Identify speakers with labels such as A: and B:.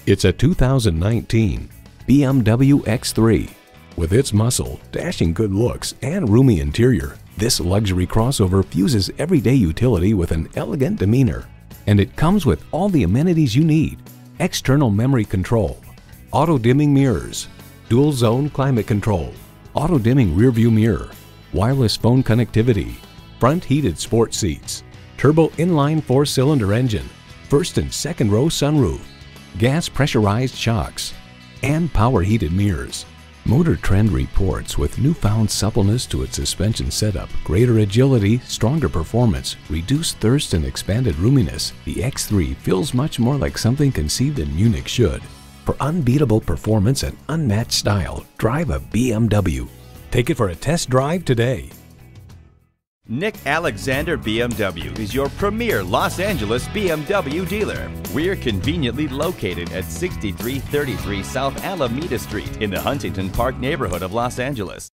A: It's a 2019 BMW X3. With its muscle, dashing good looks, and roomy interior, this luxury crossover fuses everyday utility with an elegant demeanor. And it comes with all the amenities you need: external memory control, auto-dimming mirrors, dual-zone climate control, auto-dimming rearview mirror, wireless phone connectivity, front heated sport seats, turbo inline 4-cylinder engine, first and second row sunroof, gas pressurized shocks, and power heated mirrors. Motor Trend reports with newfound suppleness to its suspension setup, greater agility, stronger performance, reduced thirst, and expanded roominess, the X3 feels much more like something conceived in Munich should. For unbeatable performance and unmatched style, drive a BMW. Take it for a test drive today.
B: Nick Alexander BMW is your premier Los Angeles BMW dealer. We're conveniently located at 6333 South Alameda Street in the Huntington Park neighborhood of Los Angeles.